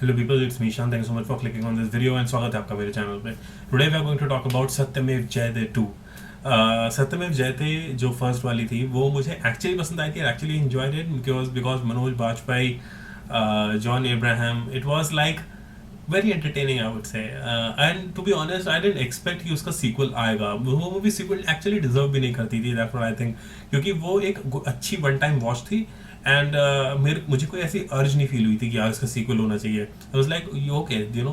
Hello people, it's Mishan. Thank you so much for clicking on this video and स्वागत है आपका मेरे channel पे. Today we are going to talk about सत्यमेव जयते 2. सत्यमेव जयते जो फर्स्ट वाली थी वो मुझे एक्चुअली पसंद आई थी. Actually enjoyed it because Manoj Bajpayee, John Abraham, it was like very entertaining, I would say. And to be honest, I didn't expect कि उसका sequel आएगा. वो मूवी sequel actually deserve भी नहीं करती थी. That's what I think. क्योंकि वो एक अच्छी one time watch थी. एंड मुझे कोई ऐसी अर्ज नहीं फील हुई थी कि यार इसका सीक्वल होना चाहिए. I was like okay, you know,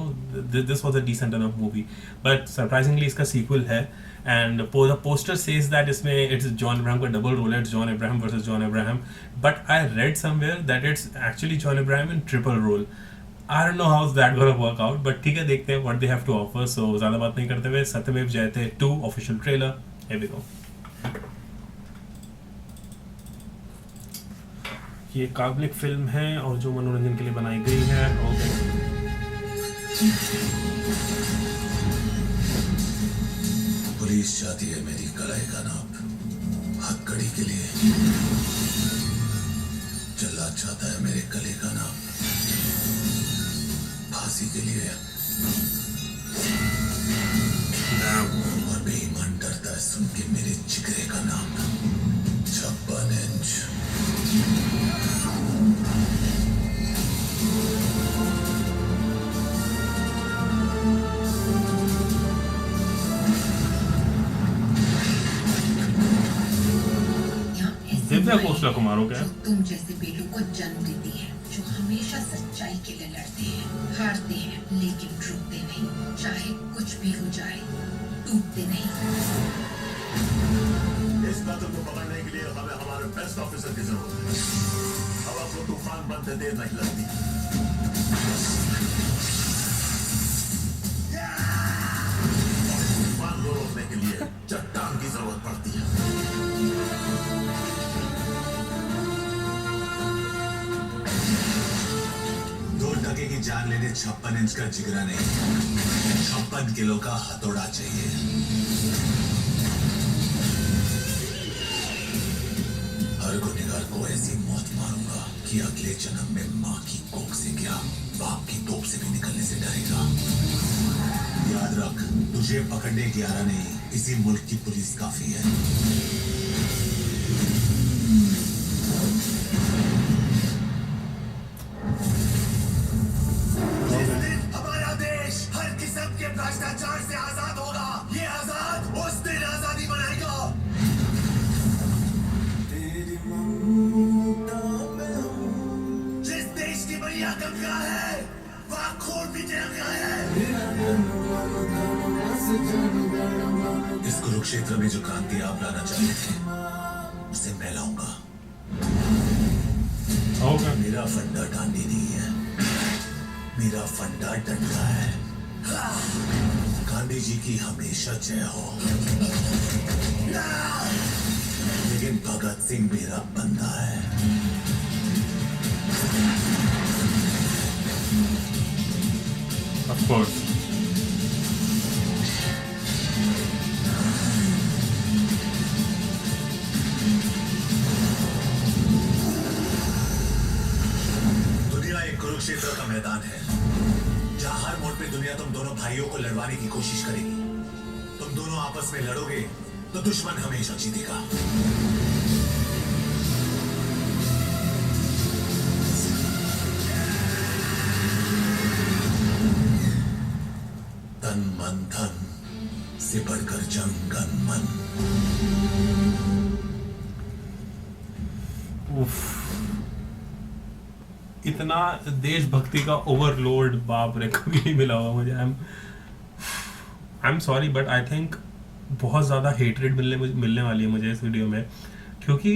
this was a decent enough movie. But surprisingly इसका सीक्वल है. And the poster says that इसमें इट्स जॉन अब्राहम का डबल रोल है. It's John Abraham versus John Abraham. But I read somewhere that it's actually John Abraham in triple role. I don't know how is that gonna work out, but ठीक है, देखते हैं what they have to offer. So ज़्यादा बात नहीं करते हुए, Satyameva Jayate 2 official trailer, here we go. ये काल्पनिक फिल्म है और जो मनोरंजन के लिए बनाई गई है. ओके, पुलिस चाहती है मेरी कलाई का नाप हथकड़ी के लिए. जल्लाद चाहता है मेरे गले का नाप फांसी के लिए. और बेईमान डरता है सुन के मेरे जिगरे का नाप 56 इंच. दिव्या कोसला कुमार हो क्या? तुम जैसे बेटों को जन्म देती है, जो हमेशा सच्चाई के लिए लड़ते हैं, हारते हैं लेकिन रुकते नहीं. चाहे कुछ भी हो जाए, टूटते नहीं. इस कातिल को पकड़ने के लिए हमें हमारे बेस्ट ऑफिसर की जरूरत है. हवा को तूफान बनते देर नहीं लगती. तूफान को रोकने के लिए चट्टान की जरूरत पड़ती है. दो टके की जान लेने 56 इंच का जिगरा नहीं, 56 किलो का हथौड़ा चाहिए. हर गुनहगार को ऐसी मौत मारूंगा कि अगले जन्म में माँ की कोख से क्या, बाप की तोप से भी निकलने से डरेगा. याद रख, तुझे पकड़ने 11 नहीं, इसी मुल्क की पुलिस काफी है. जिस दिन हमारा देश हर किस्म के भ्रष्टाचार से आजाद होगा, ये आजाद उस दिन आजादी बनाएगा. जिस देश की मैया गंगा है, वहाँ खून भी तिरंगा है. इस कुरुक्षेत्र में जो क्रांति आप लाना चाहते थे, उसे मैं लाऊंगा. मेरा फंडा डांडी नहीं है, मेरा फंडा डंडा है. गांधी जी की हमेशा जय हो. लेकिन भगत सिंह मेरा बंदा है. Of course. दुनिया एक कुरुक्षेत्र का मैदान है, जहां हर मोड़ पे दुनिया तुम दोनों भाइयों को लड़वाने की कोशिश करेगी. तुम दोनों आपस में लड़ोगे तो दुश्मन हमेशा जीतेगा. तन मन धन से बढ़कर जंगन मन. उफ, इतना देशभक्ति का ओवरलोड बाप रे कभी नहीं मिला हुआ मुझे. I am sorry but I think बहुत ज़्यादा हेटरेट मिलने वाली है मुझे इस वीडियो में, क्योंकि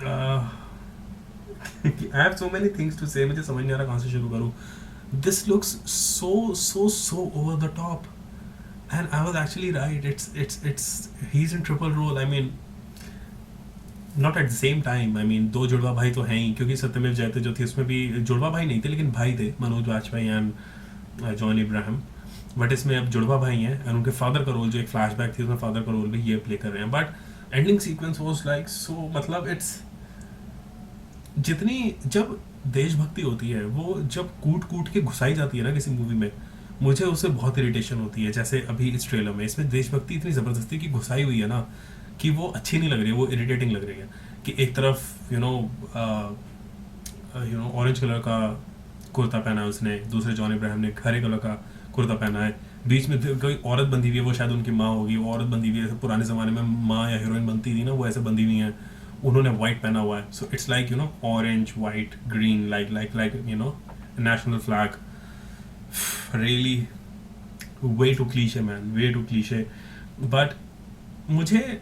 I have so many things to say. मुझे समझ नहीं आ रहा कहाँ से शुरू करूँ. This looks so over the top, and I was actually right. It's he's in triple role. I mean, not at the same time. I mean, दो जुड़वा भाई तो हैं ही, क्योंकि सत्यमेव जयते जो थी उसमें भी जुड़वा भाई नहीं थे लेकिन भाई थे, Manoj Vajpayee and John Abraham. But इसमें अब जुड़वा भाई हैं और उनके फादर का रोल, जो एक फ्लैशबैक थी उसमें फादर का रोल भी ये प्ले कर रहे हैं. But ending sequence was like so, मतलब इट्स जितनी, जब देशभक्ति होती है वो जब कूट कूट के घुसाई जाती है ना किसी मूवी में, मुझे उससे बहुत इरिटेशन होती है। जैसे अभी इस ट्रेलर में इसमें देशभक्ति इतनी ज़बरदस्ती की घुसाई हुई है ना कि वो अच्छी नहीं लग रही है, वो इरिटेटिंग लग रही है। कि एक तरफ ऑरेंज कलर का कुर्ता पहना है उसने, दूसरे जॉन इब्राहिम ने हरे कलर का कुर्ता पहना है, बीच में कोई औरत बंधी हुई है, वो शायद उनकी माँ होगी, वो औरत बंधी हुई है, जैसे पुराने ज़माने में माँ या हीरोइन बनती थी ना, वो ऐसे बंधी हुई है। उन्होंने वाइट पहना हुआ है, so it's like orange white green, like national flag. Really way too cliche man, way too cliche. But मुझे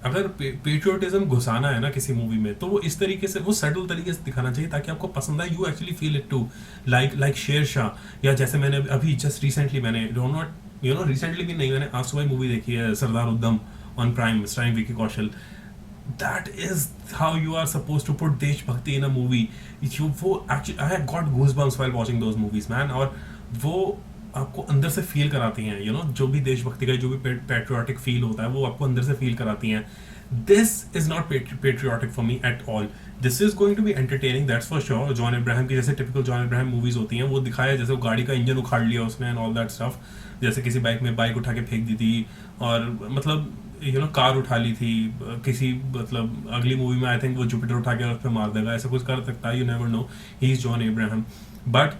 अगर पेट्रियोटिज्म घुसाना है ना किसी मूवी में, तो वो इस तरीके से, वो सटल तरीके से दिखाना चाहिए ताकि आपको पसंद आए, you actually feel it too. Like Sher Shah, या जैसे मैंने अभी जस्ट रिसेंटली, मैंने नॉट रिसेंटली भी नहीं, मैंने आज सुबह मूवी देखी है सरदार उद्दम on prime, starring Vicky Kaushal. that is how you are supposed to put देशभक्ति in a movie. वो actually I had got goosebumps while watching those movies man, और वो आपको अंदर से फील कराती हैं, जो भी देशभक्ति का जो भी पेट्रियोटिक फील होता है वो आपको अंदर से फील कराती हैं। This is not patriotic for me at all. This is going to be entertaining, that's for sure. John Abraham की जैसे टिपिकल जॉन इब्राहिम मूवीज होती हैं वो दिखाया, जैसे वो गाड़ी का इंजन उखाड़ लिया उसने एंड ऑल दैट स्टफ, जैसे किसी बाइक उठा के फेंक दी थी, और मतलब कार उठा ली थी किसी, मतलब अगली मूवी में आई थिंक वो जुपिटर उठा के उस पर मार देगा, ऐसा कुछ कर सकता है, you never know, he is John Abraham. But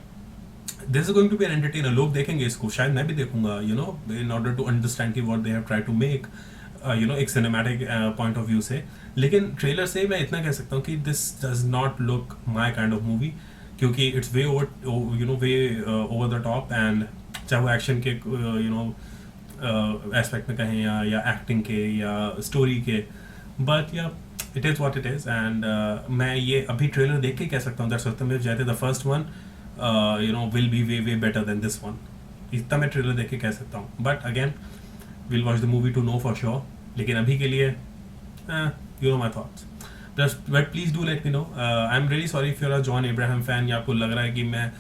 this is going to be an entertainer, लोग देखेंगे इसको, शायद मैं भी देखूंगा, इन ऑर्डर टू अंडरस्टैंड की what they have try to make, एक सिनेमैटिक पॉइंट ऑफ व्यू से। लेकिन ट्रेलर से मैं इतना कह सकता हूँ कि this does not look my kind of movie, क्योंकि it's way over way over the top, and चाहे वो एक्शन के एस्पेक्ट में कहें या एक्टिंग के या स्टोरी के, बट या it is what it is. And मैं ये अभी ट्रेलर देख के कह सकता हूँ that Satyameva Jayate the first one will be way better than this one, इतना मैं ट्रेलर देख के कह सकता हूँ। But again will watch the movie to know for sure, लेकिन अभी के लिए my thoughts. But please do let me know, I am really sorry if you are a John Abraham fan, या आपको लग रहा है कि मैं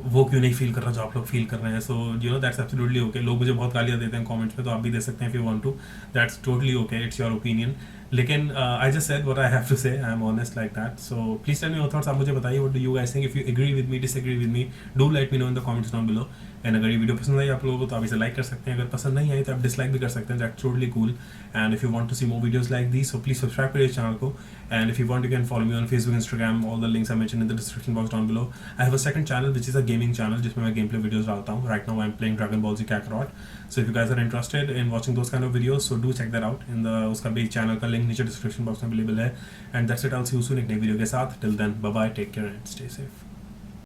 वो क्यों नहीं फील कर रहा जो आप लोग फील कर रहे हैं, सो दैट्स एब्सोल्युटली ओके। लोग मुझे बहुत गालियाँ देते हैं कमेंट्स में, तो आप भी दे सकते हैं if you want to, that's totally okay, it's your opinion. लेकिन I just said what I have to say, I am honest like that. So please tell me your thoughts, आप मुझे बताइए what do you guys think, if you agree with me, disagree with me, do let me know in the comments down below. And अगर ये video पसंद आई आप लोगों को तो आप इसे लाइक कर सकते हैं, अगर पसंद नहीं आई तो आप डिसलाइक भी कर सकते हैं, that's totally cool. And if you want to see more videos like this, so please subscribe करिए चैनल को। And if you want you can follow me on Facebook, Instagram, all the links I mention in the description box down below. I have a second channel which is a gaming channel, जिसमें मैं game play videos डालता हूँ। Right now I am playing Dragon Ball Zee काकारोट, so if you guys are interested in watching those kind of videos, so do check that out in the, उसका भी channel का link नीचे description box में available है। And that's it, I will see you soon एक नई video के साथ। Till then bye bye, take care and stay safe.